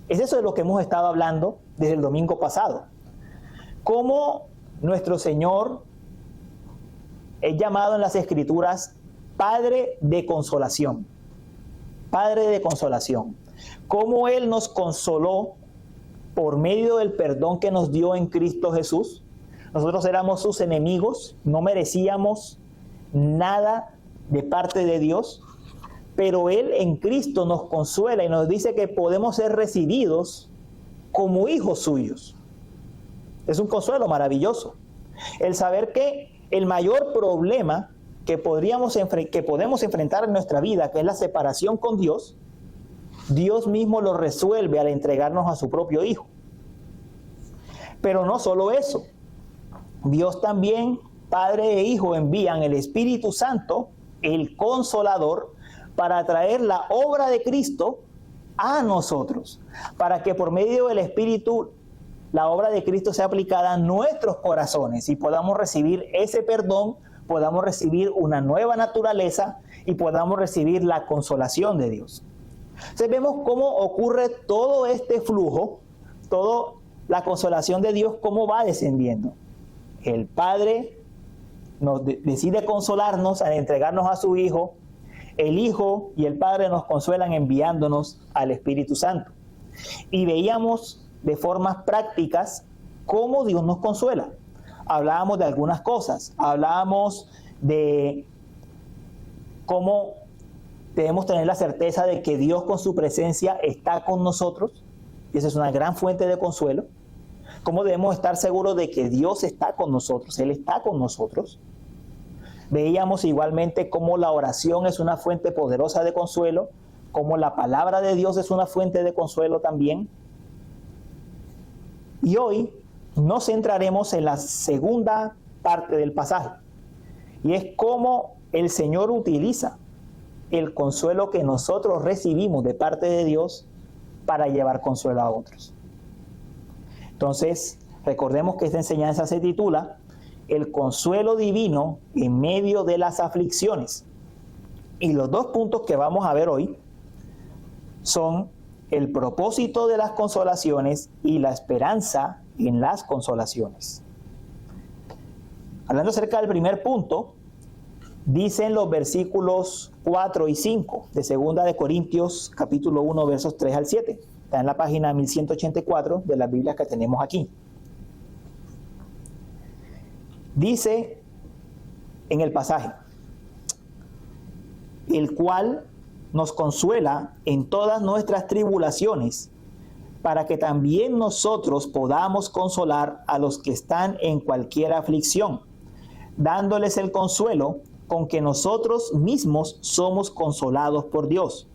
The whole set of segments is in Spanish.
Es eso de lo que hemos estado hablando desde el domingo pasado. Cómo nuestro Señor es llamado en las Escrituras Padre de consolación. Padre de consolación. Cómo Él nos consoló por medio del perdón que nos dio en Cristo Jesús. Nosotros éramos sus enemigos, no merecíamos nada de parte de Dios, pero Él en Cristo nos consuela y nos dice que podemos ser recibidos como hijos suyos. Es un consuelo maravilloso. El saber que el mayor problema que podemos enfrentar en nuestra vida, que es la separación con Dios, Dios mismo lo resuelve al entregarnos a su propio Hijo. Pero no solo eso. Dios también, Padre e Hijo, envían el Espíritu Santo, el Consolador, para traer la obra de Cristo a nosotros, para que por medio del Espíritu la obra de Cristo sea aplicada a nuestros corazones y podamos recibir ese perdón, podamos recibir una nueva naturaleza y podamos recibir la consolación de Dios. Entonces vemos cómo ocurre todo este flujo, toda la consolación de Dios, cómo va descendiendo. El Padre decide consolarnos al entregarnos a su Hijo. El Hijo y el Padre nos consuelan enviándonos al Espíritu Santo. Y veíamos de formas prácticas cómo Dios nos consuela. Hablábamos de algunas cosas. Hablábamos de cómo debemos tener la certeza de que Dios con su presencia está con nosotros. Y esa es una gran fuente de consuelo. Cómo debemos estar seguros de que Dios está con nosotros. Él está con nosotros. Veíamos igualmente cómo la oración es una fuente poderosa de consuelo, cómo la palabra de Dios es una fuente de consuelo también. Y hoy nos centraremos en la segunda parte del pasaje, y es cómo el Señor utiliza el consuelo que nosotros recibimos de parte de Dios para llevar consuelo a otros. Entonces, recordemos que esta enseñanza se titula El consuelo divino en medio de las aflicciones. Y los dos puntos que vamos a ver hoy son el propósito de las consolaciones y la esperanza en las consolaciones. Hablando acerca del primer punto, dicen los versículos 4 y 5 de 2 de Corintios capítulo 1 versos 3 al 7. Está en la página 1184 de las Biblias que tenemos aquí. Dice en el pasaje, el cual nos consuela en todas nuestras tribulaciones, para que también nosotros podamos consolar a los que están en cualquier aflicción, dándoles el consuelo con que nosotros mismos somos consolados por Dios.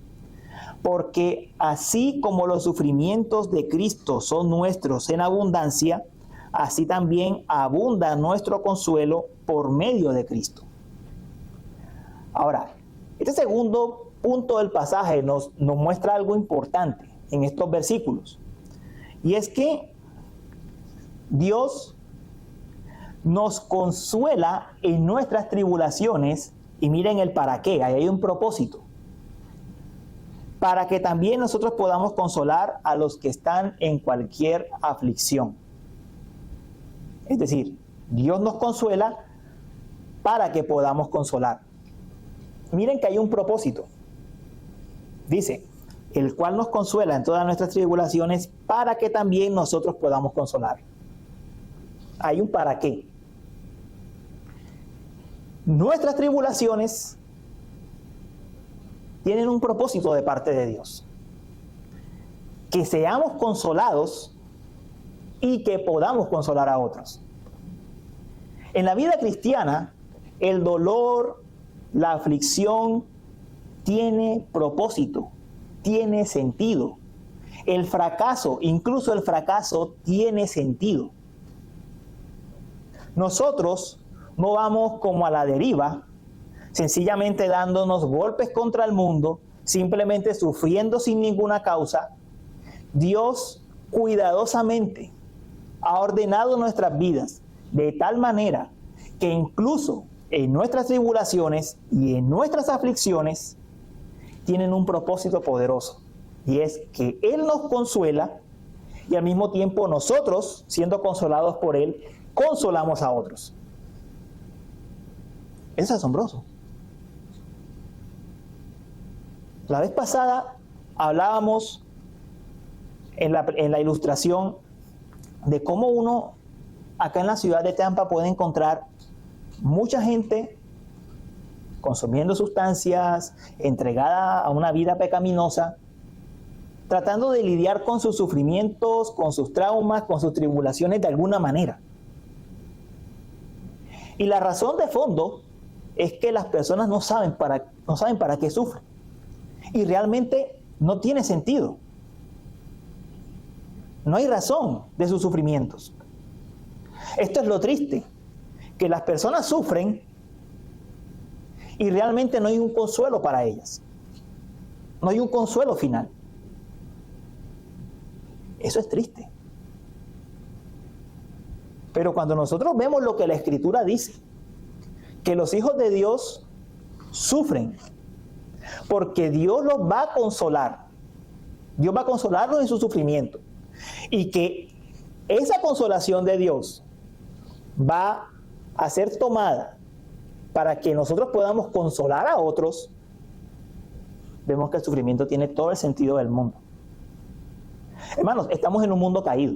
Porque así como los sufrimientos de Cristo son nuestros en abundancia, así también abunda nuestro consuelo por medio de Cristo. Ahora, este segundo punto del pasaje nos muestra algo importante en estos versículos. Y es que Dios nos consuela en nuestras tribulaciones, y miren el para qué, ahí hay un propósito. Para que también nosotros podamos consolar a los que están en cualquier aflicción. Es decir, Dios nos consuela para que podamos consolar. Miren que hay un propósito. Dice, el cual nos consuela en todas nuestras tribulaciones para que también nosotros podamos consolar. Hay un para qué. Nuestras tribulaciones tienen un propósito de parte de Dios. Que seamos consolados y que podamos consolar a otros. En la vida cristiana, el dolor, la aflicción tiene propósito, tiene sentido. El fracaso, incluso el fracaso, tiene sentido. Nosotros no vamos como a la deriva, sencillamente dándonos golpes contra el mundo, simplemente sufriendo sin ninguna causa. Dios cuidadosamente ha ordenado nuestras vidas de tal manera que incluso en nuestras tribulaciones y en nuestras aflicciones tienen un propósito poderoso. Y es que Él nos consuela y al mismo tiempo nosotros, siendo consolados por Él, consolamos a otros. Eso es asombroso. La vez pasada hablábamos en la ilustración de cómo uno acá en la ciudad de Tampa puede encontrar mucha gente consumiendo sustancias, entregada a una vida pecaminosa, tratando de lidiar con sus sufrimientos, con sus traumas, con sus tribulaciones de alguna manera. Y la razón de fondo es que las personas no saben para qué sufren. Y realmente no tiene sentido. No hay razón de sus sufrimientos. Esto es lo triste, que las personas sufren y realmente no hay un consuelo para ellas. No hay un consuelo final. Eso es triste. Pero cuando nosotros vemos lo que la Escritura dice, que los hijos de Dios sufren, porque Dios los va a consolar. Dios va a consolarlos en su sufrimiento. Y que esa consolación de Dios va a ser tomada para que nosotros podamos consolar a otros. Vemos que el sufrimiento tiene todo el sentido del mundo. Hermanos, estamos en un mundo caído.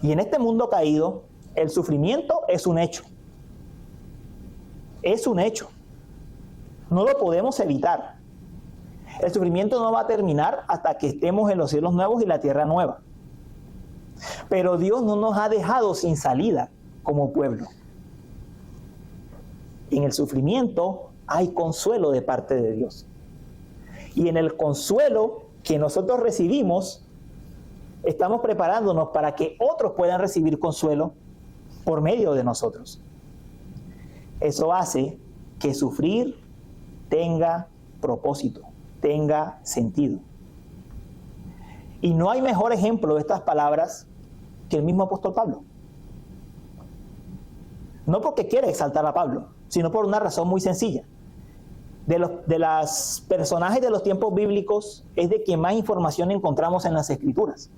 Y en este mundo caído, el sufrimiento es un hecho. Es un hecho. No lo podemos evitar. El sufrimiento no va a terminar hasta que estemos en los cielos nuevos y la tierra nueva. Pero Dios no nos ha dejado sin salida como pueblo. En el sufrimiento hay consuelo de parte de Dios. Y en el consuelo que nosotros recibimos, estamos preparándonos para que otros puedan recibir consuelo por medio de nosotros. Eso hace que sufrir tenga propósito, tenga sentido. Y no hay mejor ejemplo de estas palabras que el mismo apóstol Pablo. No porque quiera exaltar a Pablo, sino por una razón muy sencilla. De los personajes de los tiempos bíblicos es de quien más información encontramos en las Escrituras.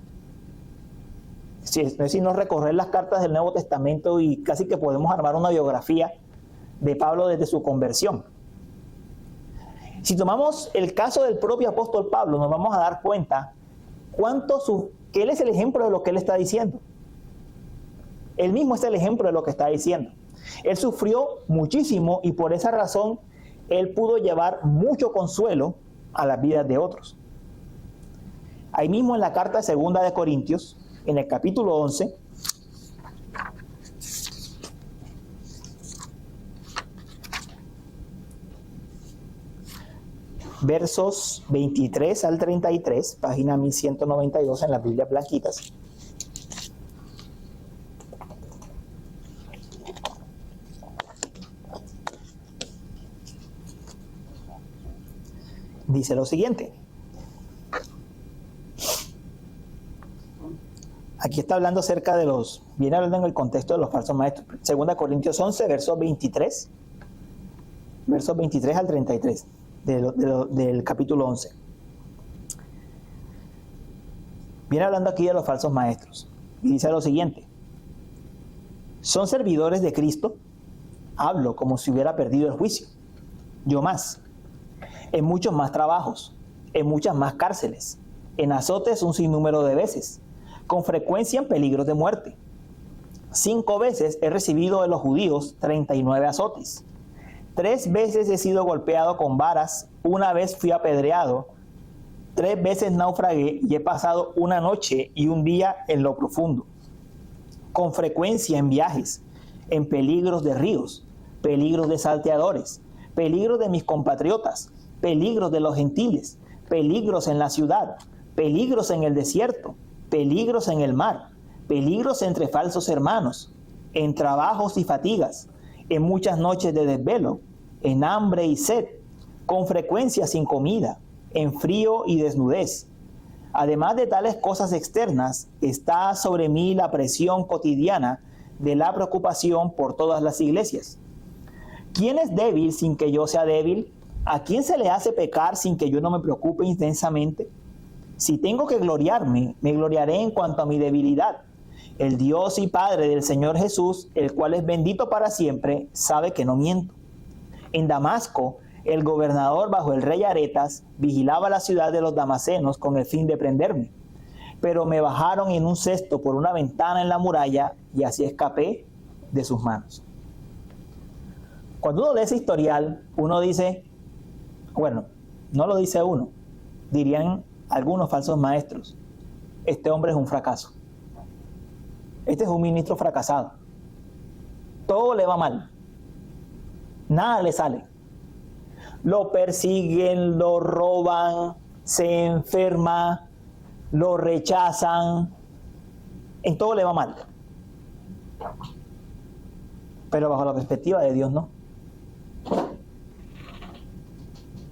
Si nos recorrer las cartas del Nuevo Testamento y casi que podemos armar una biografía de Pablo desde su conversión. Si tomamos el caso del propio apóstol Pablo, nos vamos a dar cuenta que él es el ejemplo de lo que él está diciendo. Él mismo es el ejemplo de lo que está diciendo. Él sufrió muchísimo y por esa razón él pudo llevar mucho consuelo a las vidas de otros. Ahí mismo en la carta segunda de Corintios, en el capítulo 11, versos 23 al 33, página 1192 en las Biblias blanquitas. Dice lo siguiente. Aquí está hablando acerca de viene hablando en el contexto de los falsos maestros. 2 Corintios 11, versos 23 al 33 del capítulo 11. Viene hablando aquí de los falsos maestros. Y dice lo siguiente. ¿Son servidores de Cristo? Hablo como si hubiera perdido el juicio. Yo más. En muchos más trabajos, en muchas más cárceles, en azotes un sinnúmero de veces, con frecuencia en peligros de muerte. 5 veces he recibido de los judíos 39 azotes. 3 veces he sido golpeado con varas, 1 vez fui apedreado, 3 veces naufragué y he pasado una noche y un día en lo profundo. Con frecuencia en viajes, en peligros de ríos, peligros de salteadores, peligros de mis compatriotas, peligros de los gentiles, peligros en la ciudad, peligros en el desierto, peligros en el mar, peligros entre falsos hermanos, en trabajos y fatigas, en muchas noches de desvelo, en hambre y sed, con frecuencia sin comida, en frío y desnudez. Además de tales cosas externas, está sobre mí la presión cotidiana de la preocupación por todas las iglesias. ¿Quién es débil sin que yo sea débil? ¿A quién se le hace pecar sin que yo no me preocupe intensamente? Si tengo que gloriarme, me gloriaré en cuanto a mi debilidad. El Dios y Padre del Señor Jesús, el cual es bendito para siempre, sabe que no miento. En Damasco, el gobernador bajo el rey Aretas vigilaba la ciudad de los damasenos con el fin de prenderme. Pero me bajaron en un cesto por una ventana en la muralla y así escapé de sus manos. Cuando uno lee ese historial, uno dice, bueno, no lo dice uno, dirían algunos falsos maestros, este hombre es un fracaso. Este es un ministro fracasado. Todo le va mal. Nada le sale. Lo persiguen, lo roban, se enferma, lo rechazan. En todo le va mal. Pero bajo la perspectiva de Dios no.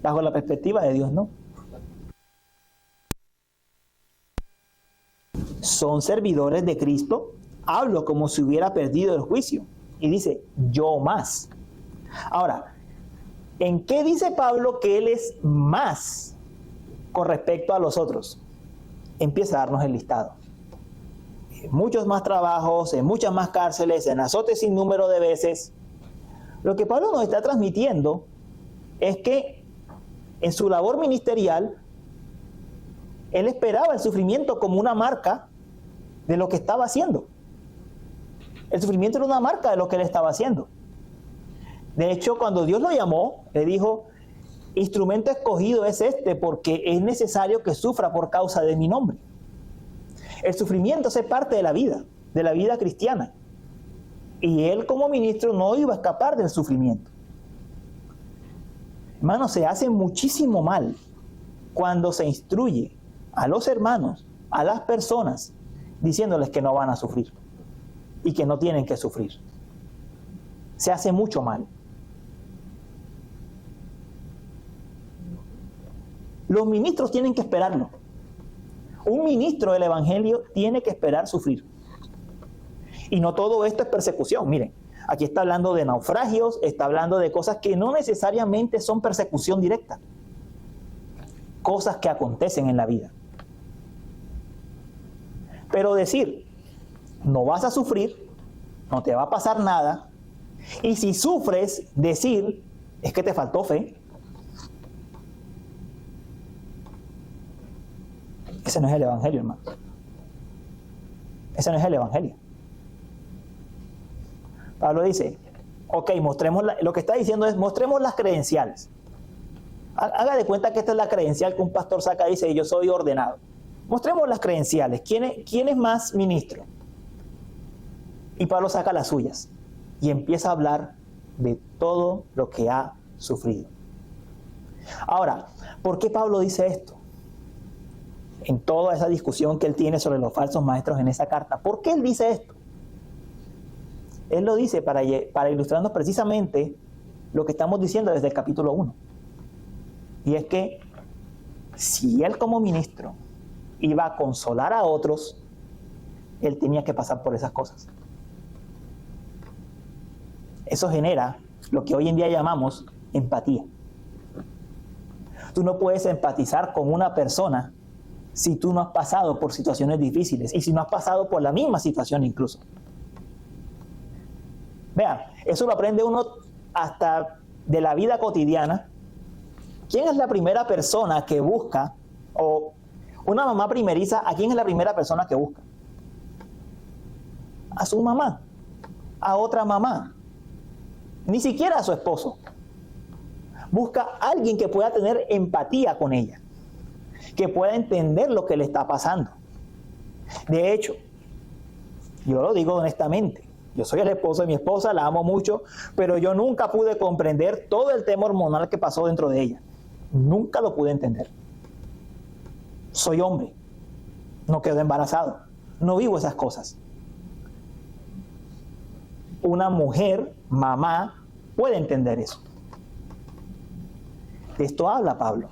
Bajo la perspectiva de Dios no. Son servidores de Cristo. Hablo como si hubiera perdido el juicio. Y dice, yo más. Ahora, ¿en qué dice Pablo que él es más con respecto a los otros? Empieza a darnos el listado. Muchos más trabajos, en muchas más cárceles, en azotes sin número de veces. Lo que Pablo nos está transmitiendo es que en su labor ministerial, él esperaba el sufrimiento como una marca de lo que estaba haciendo. El sufrimiento era una marca de lo que él estaba haciendo. De hecho, cuando Dios lo llamó, le dijo, instrumento escogido es este porque es necesario que sufra por causa de mi nombre. El sufrimiento es parte de la vida cristiana. Y él como ministro no iba a escapar del sufrimiento. Hermanos, se hace muchísimo mal cuando se instruye a los hermanos, a las personas, diciéndoles que no van a sufrir y que no tienen que sufrir. Se hace mucho mal. Los ministros tienen que esperarlo. Un ministro del Evangelio tiene que esperar sufrir. Y no todo esto es persecución. Miren, aquí está hablando de naufragios, está hablando de cosas que no necesariamente son persecución directa. Cosas que acontecen en la vida. Pero decir, no vas a sufrir, no te va a pasar nada, y si sufres, decir, es que te faltó fe. Ese no es el Evangelio, hermano. Ese no es el Evangelio. Pablo dice, ok, lo que está diciendo es, mostremos las credenciales. Haga de cuenta que esta es la credencial que un pastor saca y dice, yo soy ordenado. Mostremos las credenciales. ¿Quién es más ministro? Y Pablo saca las suyas y empieza a hablar de todo lo que ha sufrido. Ahora, ¿por qué Pablo dice esto? En toda esa discusión que él tiene sobre los falsos maestros en esa carta. ¿Por qué él dice esto? Él lo dice para ilustrarnos precisamente lo que estamos diciendo desde el capítulo 1. Y es que si él como ministro iba a consolar a otros, él tenía que pasar por esas cosas. Eso genera lo que hoy en día llamamos empatía. Tú no puedes empatizar con una persona si tú no has pasado por situaciones difíciles y si no has pasado por la misma situación incluso. Vean, eso lo aprende uno hasta de la vida cotidiana. ¿Quién es la primera persona que busca, o una mamá primeriza, ¿a quién es la primera persona que busca? A su mamá, a otra mamá, ni siquiera a su esposo. Busca a alguien que pueda tener empatía con ella, que pueda entender lo que le está pasando. De hecho, yo lo digo honestamente, yo soy el esposo de mi esposa, la amo mucho, pero yo nunca pude comprender todo el tema hormonal que pasó dentro de ella. Nunca lo pude entender. Soy hombre, no quedo embarazado, no vivo esas cosas. Una mujer, mamá, puede entender eso. De esto habla Pablo.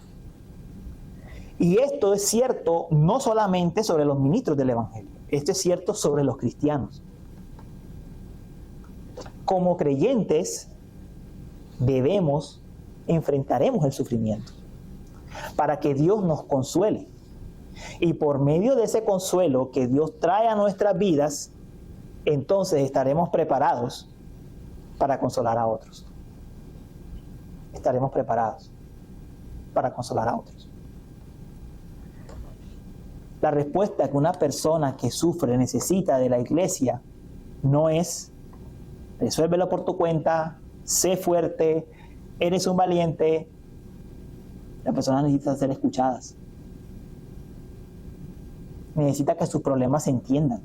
Y esto es cierto no solamente sobre los ministros del Evangelio, esto es cierto sobre los cristianos. Como creyentes enfrentaremos el sufrimiento para que Dios nos consuele. Y por medio de ese consuelo que Dios trae a nuestras vidas, entonces estaremos preparados para consolar a otros. Estaremos preparados para consolar a otros. La respuesta que una persona que sufre necesita de la iglesia no es resuélvelo por tu cuenta, sé fuerte, eres un valiente. Las personas necesitan ser escuchadas. Necesitan que sus problemas se entiendan.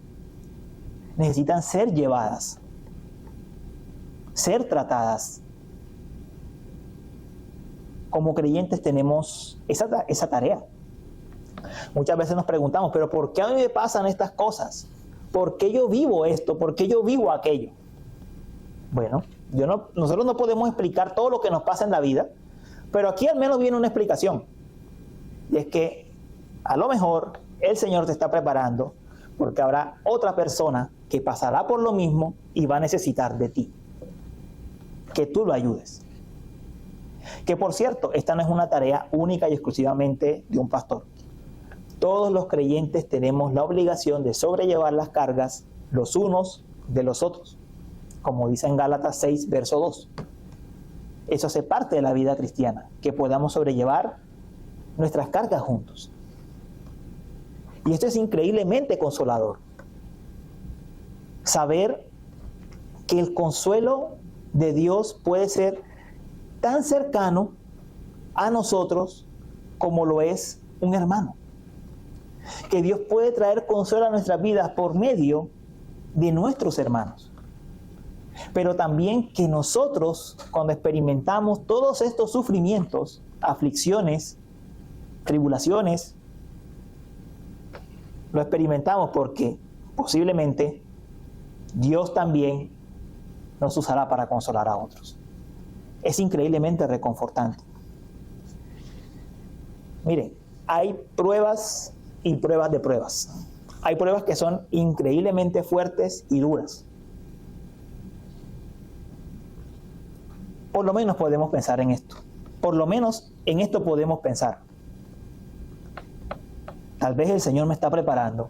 Necesitan ser llevadas, ser tratadas. Como creyentes tenemos esa tarea. Muchas veces nos preguntamos, ¿pero por qué a mí me pasan estas cosas? ¿Por qué yo vivo esto? ¿Por qué yo vivo aquello? Bueno, nosotros no podemos explicar todo lo que nos pasa en la vida, pero aquí al menos viene una explicación. Y es que a lo mejor el Señor te está preparando porque habrá otra persona que pasará por lo mismo y va a necesitar de ti. Que tú lo ayudes. Que por cierto, esta no es una tarea única y exclusivamente de un pastor. Todos los creyentes tenemos la obligación de sobrellevar las cargas los unos de los otros, como dice en Gálatas 6, verso 2. Eso hace parte de la vida cristiana, que podamos sobrellevar nuestras cargas juntos. Y esto es increíblemente consolador. Saber que el consuelo de Dios puede ser tan cercano a nosotros como lo es un hermano. Que Dios puede traer consuelo a nuestras vidas por medio de nuestros hermanos. Pero también que nosotros, cuando experimentamos todos estos sufrimientos, aflicciones, tribulaciones, lo experimentamos porque posiblemente Dios también nos usará para consolar a otros. Es increíblemente reconfortante. Miren, hay pruebas y pruebas de pruebas. Hay pruebas que son increíblemente fuertes y duras. Por lo menos podemos pensar en esto. Por lo menos en esto podemos pensar. Tal vez el Señor me está preparando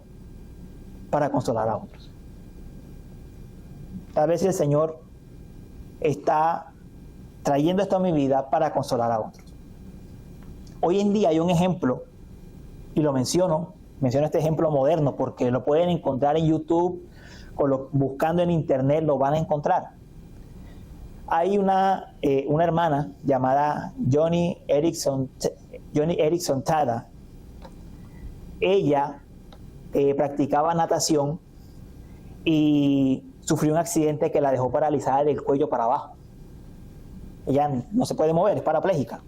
para consolar a otros. Tal vez el Señor está trayendo esto a mi vida para consolar a otros. Hoy en día hay un ejemplo, y lo menciono este ejemplo moderno porque lo pueden encontrar en YouTube o buscando en internet lo van a encontrar. Hay una hermana llamada Joni Eareckson Tada. Ella practicaba natación y sufrió un accidente que la dejó paralizada del cuello para abajo. Ella no se puede mover, es parapléjica.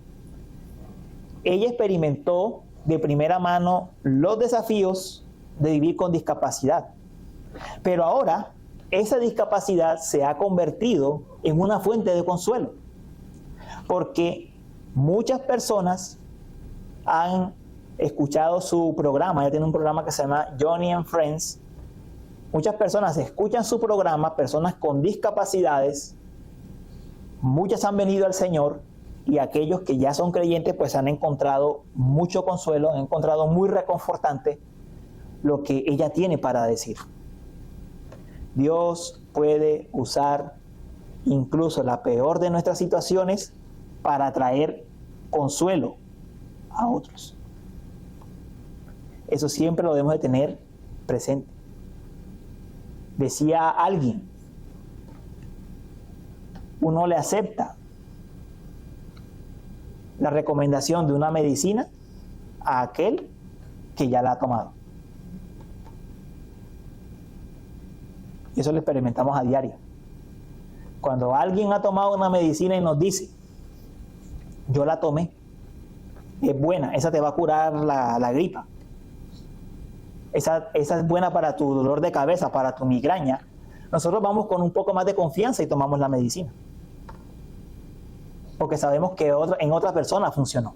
Ella experimentó de primera mano los desafíos de vivir con discapacidad. Pero ahora esa discapacidad se ha convertido en una fuente de consuelo. Porque muchas personas han escuchado su programa. Ella tiene un programa que se llama Joni and Friends. Muchas personas escuchan su programa, personas con discapacidades. Muchas han venido al Señor y aquellos que ya son creyentes pues han encontrado mucho consuelo, han encontrado muy reconfortante lo que ella tiene para decir. Dios puede usar incluso la peor de nuestras situaciones para traer consuelo a otros. Eso siempre lo debemos de tener presente. Decía alguien, uno le acepta la recomendación de una medicina a aquel que ya la ha tomado. Y eso lo experimentamos a diario. Cuando alguien ha tomado una medicina y nos dice, yo la tomé, es buena, esa te va a curar la gripa. Esa es buena para tu dolor de cabeza, para tu migraña. Nosotros vamos con un poco más de confianza y tomamos la medicina. Porque sabemos que en otra persona funcionó.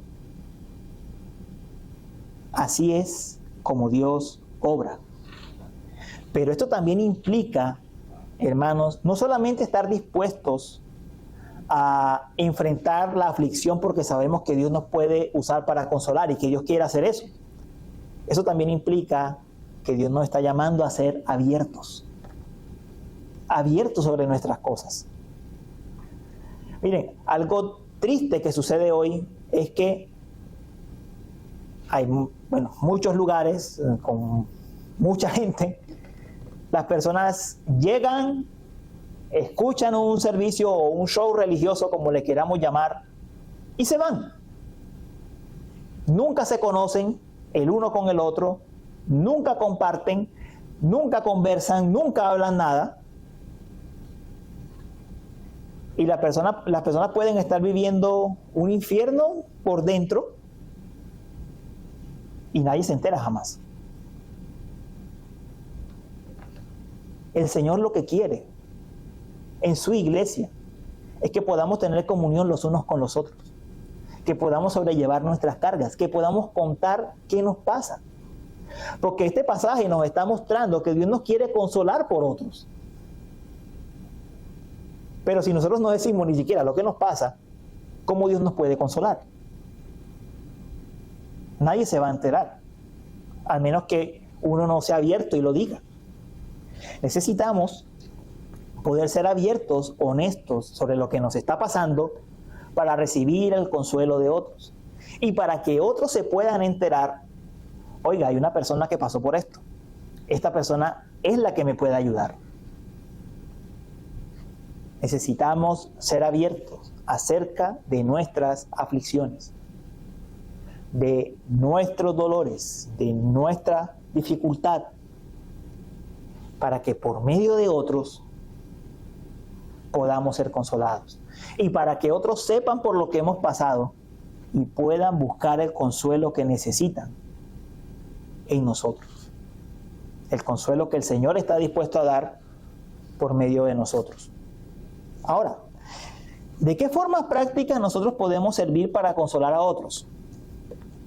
Así es como Dios obra. Pero esto también implica, hermanos, no solamente estar dispuestos a enfrentar la aflicción porque sabemos que Dios nos puede usar para consolar y que Dios quiere hacer eso. Eso también implica que Dios nos está llamando a ser abiertos sobre nuestras cosas. Miren, algo triste que sucede hoy es que hay muchos lugares con mucha gente. Las personas llegan, escuchan un servicio o un show religioso, como le queramos llamar, y se van. Nunca se conocen el uno con el otro, nunca comparten, nunca conversan, nunca hablan nada. Y las personas pueden estar viviendo un infierno por dentro y nadie se entera jamás. El Señor lo que quiere en su iglesia es que podamos tener comunión los unos con los otros, que podamos sobrellevar nuestras cargas, que podamos contar qué nos pasa. Porque este pasaje nos está mostrando que Dios nos quiere consolar por otros. Pero si nosotros no decimos ni siquiera lo que nos pasa, ¿cómo Dios nos puede consolar? Nadie se va a enterar, al menos que uno no sea abierto y lo diga. Necesitamos poder ser abiertos, honestos sobre lo que nos está pasando para recibir el consuelo de otros. Y para que otros se puedan enterar, oiga, hay una persona que pasó por esto. Esta persona es la que me puede ayudar. Necesitamos ser abiertos acerca de nuestras aflicciones, de nuestros dolores, de nuestra dificultad, para que por medio de otros podamos ser consolados. Y para que otros sepan por lo que hemos pasado y puedan buscar el consuelo que necesitan en nosotros. El consuelo que el Señor está dispuesto a dar por medio de nosotros. Ahora, ¿de qué formas prácticas nosotros podemos servir para consolar a otros?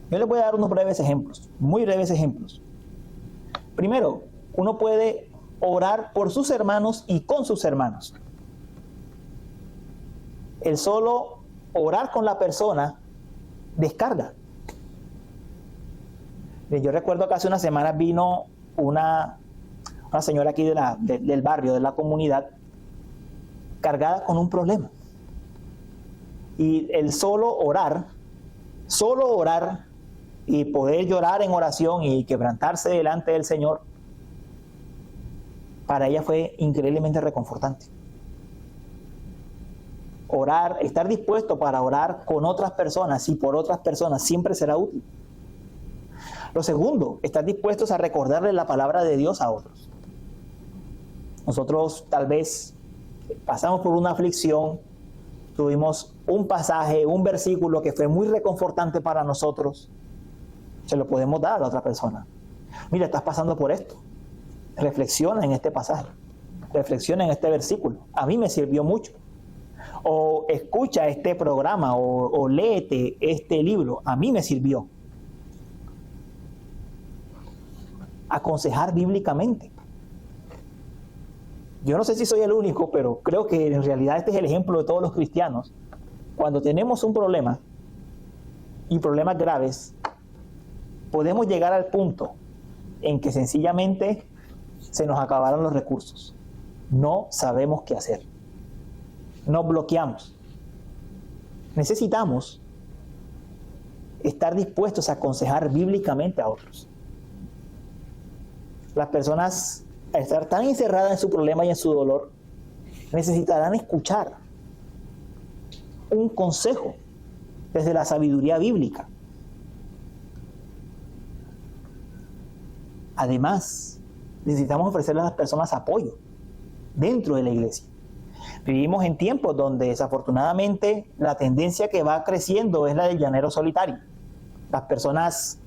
Yo les voy a dar unos breves ejemplos, muy breves ejemplos. Primero, uno puede orar por sus hermanos y con sus hermanos. El solo orar con la persona descarga. Yo recuerdo que hace unas semanas vino una señora aquí del barrio, de la comunidad, cargada con un problema. Y el solo orar y poder llorar en oración y quebrantarse delante del Señor, para ella fue increíblemente reconfortante. Orar, estar dispuesto para orar con otras personas y por otras personas siempre será útil. Lo segundo, estar dispuestos a recordarle la palabra de Dios a otros. Nosotros tal vez pasamos por una aflicción, tuvimos un pasaje, un versículo que fue muy reconfortante para nosotros, se lo podemos dar a la otra persona. Mira, estás pasando por esto. Reflexiona en este pasaje, reflexiona en este versículo. A mí me sirvió mucho. O escucha este programa o léete este libro. A mí me sirvió. Aconsejar bíblicamente. Yo no sé si soy el único, pero creo que en realidad este es el ejemplo de todos los cristianos. Cuando tenemos un problema y problemas graves, podemos llegar al punto en que sencillamente se nos acabaron los recursos. No sabemos qué hacer. Nos bloqueamos. Necesitamos estar dispuestos a aconsejar bíblicamente a otros. Las personas, al estar tan encerradas en su problema y en su dolor, necesitarán escuchar un consejo desde la sabiduría bíblica. Además, necesitamos ofrecerle a las personas apoyo dentro de la iglesia. Vivimos en tiempos donde desafortunadamente la tendencia que va creciendo es la del llanero solitario. Las personas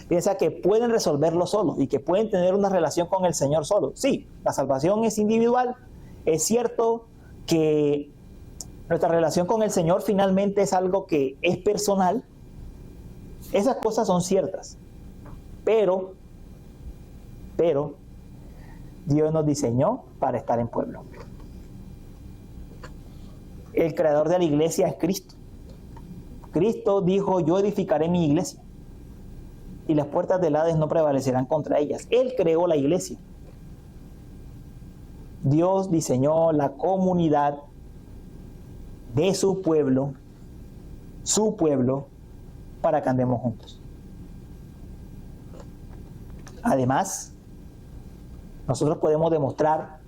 piensan que pueden resolverlo solos y que pueden tener una relación con el Señor solo. Sí, la salvación es individual. Es cierto que nuestra relación con el Señor finalmente es algo que es personal. Esas cosas son ciertas. Pero Dios nos diseñó para estar en pueblo. El creador de la iglesia es Cristo. Cristo dijo: yo edificaré mi iglesia. y las puertas del Hades no prevalecerán contra ellas. Él creó la iglesia. Dios diseñó la comunidad de su pueblo, para que andemos juntos. Además, nosotros podemos demostrar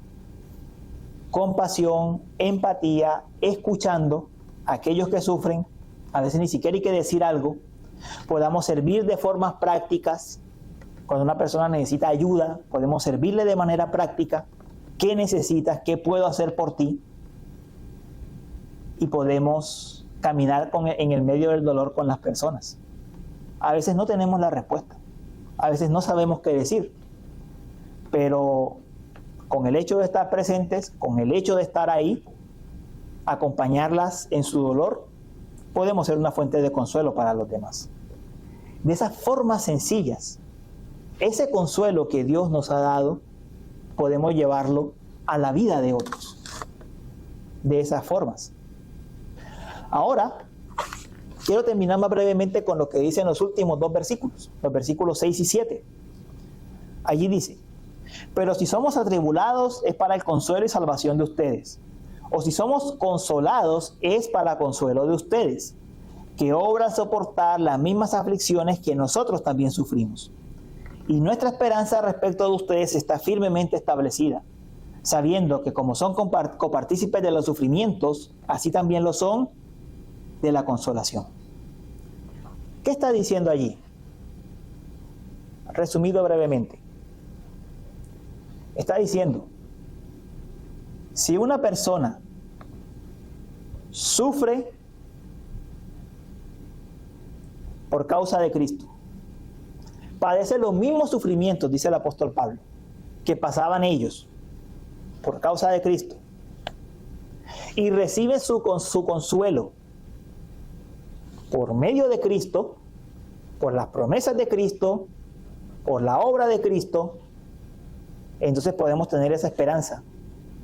compasión, empatía, escuchando a aquellos que sufren. A veces ni siquiera hay que decir algo. Podamos servir de formas prácticas. Cuando una persona necesita ayuda, podemos servirle de manera práctica. ¿Qué necesitas? ¿Qué puedo hacer por ti? Y podemos caminar en el medio del dolor con las personas. A veces no tenemos la respuesta. A veces no sabemos qué decir. Pero con el hecho de estar presentes, con el hecho de estar ahí, acompañarlas en su dolor, podemos ser una fuente de consuelo para los demás. De esas formas sencillas, ese consuelo que Dios nos ha dado, podemos llevarlo a la vida de otros. De esas formas. Ahora, quiero terminar más brevemente con lo que dicen los últimos dos versículos, los versículos 6 y 7. Allí dice: pero si somos atribulados es para el consuelo y salvación de ustedes. O si somos consolados es para consuelo de ustedes, que obran soportar las mismas aflicciones que nosotros también sufrimos. Y nuestra esperanza respecto de ustedes está firmemente establecida, sabiendo que como son copartícipes de los sufrimientos, así también lo son de la consolación. ¿Qué está diciendo allí? Resumido brevemente. Está diciendo, si una persona sufre por causa de Cristo, padece los mismos sufrimientos, dice el apóstol Pablo, que pasaban ellos por causa de Cristo, y recibe su consuelo por medio de Cristo, por las promesas de Cristo, por la obra de Cristo, entonces podemos tener esa esperanza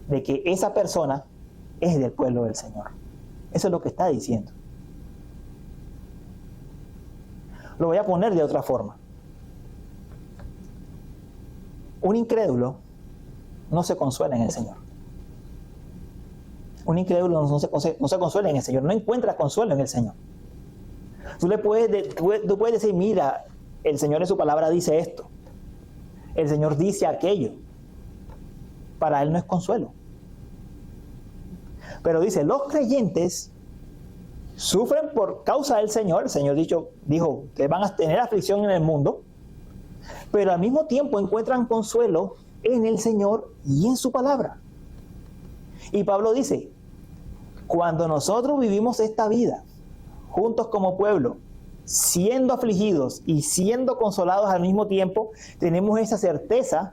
de que esa persona es del pueblo del Señor. Eso es lo que está diciendo. Lo voy a poner de otra forma. Un incrédulo no se consuela en el Señor. Un incrédulo no se consuela en el Señor, no encuentra consuelo en el Señor. Tú puedes decir, mira, el Señor en su palabra dice esto, el Señor dice aquello. Para él no es consuelo. Pero dice, los creyentes sufren por causa del Señor. El Señor dijo que van a tener aflicción en el mundo, pero al mismo tiempo encuentran consuelo en el Señor y en su palabra. Y Pablo dice, cuando nosotros vivimos esta vida juntos como pueblo, siendo afligidos y siendo consolados al mismo tiempo, tenemos esa certeza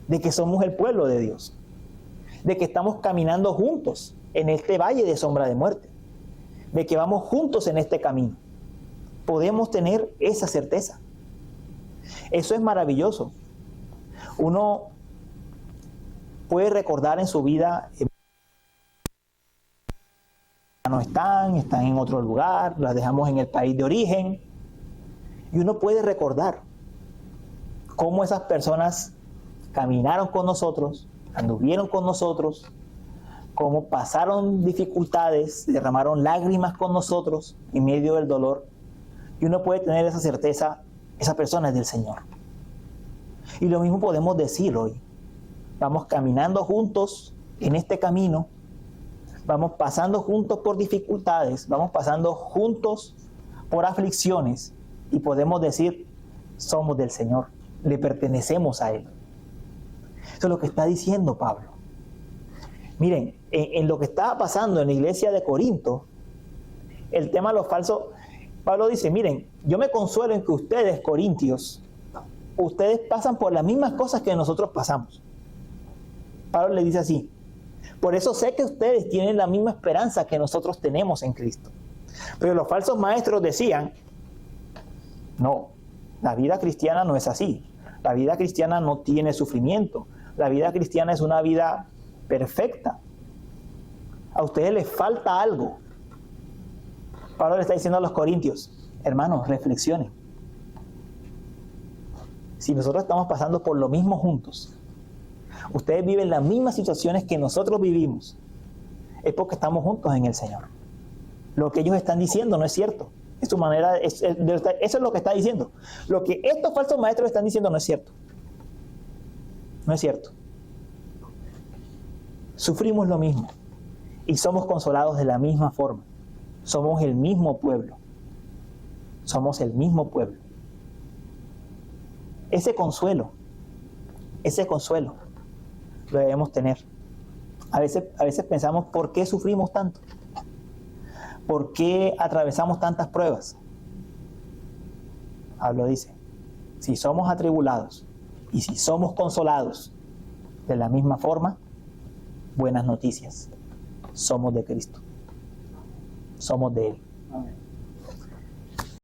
de que somos el pueblo de Dios, de que estamos caminando juntos en este valle de sombra de muerte, de que vamos juntos en este camino. Podemos tener esa certeza. Eso es maravilloso. Uno puede recordar en su vida, no están en otro lugar, las dejamos en el país de origen, y uno puede recordar cómo esas personas caminaron con nosotros, anduvieron con nosotros, cómo pasaron dificultades, derramaron lágrimas con nosotros en medio del dolor, y uno puede tener esa certeza, esa persona es del Señor. Y lo mismo podemos decir hoy. Vamos caminando juntos en este camino, vamos pasando juntos por dificultades, vamos pasando juntos por aflicciones, y podemos decir, somos del Señor, le pertenecemos a Él. Eso es lo que está diciendo Pablo. Miren, en lo que estaba pasando en la iglesia de Corinto, el tema de los falsos, Pablo dice, miren, yo me consuelo en que ustedes, corintios, ustedes pasan por las mismas cosas que nosotros pasamos. Pablo le dice así, por eso sé que ustedes tienen la misma esperanza que nosotros tenemos en Cristo. Pero los falsos maestros decían, no, la vida cristiana no es así. La vida cristiana no tiene sufrimiento. La vida cristiana es una vida perfecta. A ustedes les falta algo. Pablo le está diciendo a los corintios, hermanos, reflexionen. Si nosotros estamos pasando por lo mismo juntos, ustedes viven las mismas situaciones que nosotros vivimos, es porque estamos juntos en el Señor. Lo que ellos están diciendo no es cierto. Es su manera, eso es lo que está diciendo. Lo que estos falsos maestros están diciendo no es cierto. No es cierto. Sufrimos lo mismo y somos consolados de la misma forma. Somos el mismo pueblo. Somos el mismo pueblo. Ese consuelo lo debemos tener. A veces pensamos, ¿por qué sufrimos tanto? ¿Por qué atravesamos tantas pruebas? Pablo dice, si somos atribulados y si somos consolados de la misma forma, buenas noticias. Somos de Cristo. Somos de Él. Amén.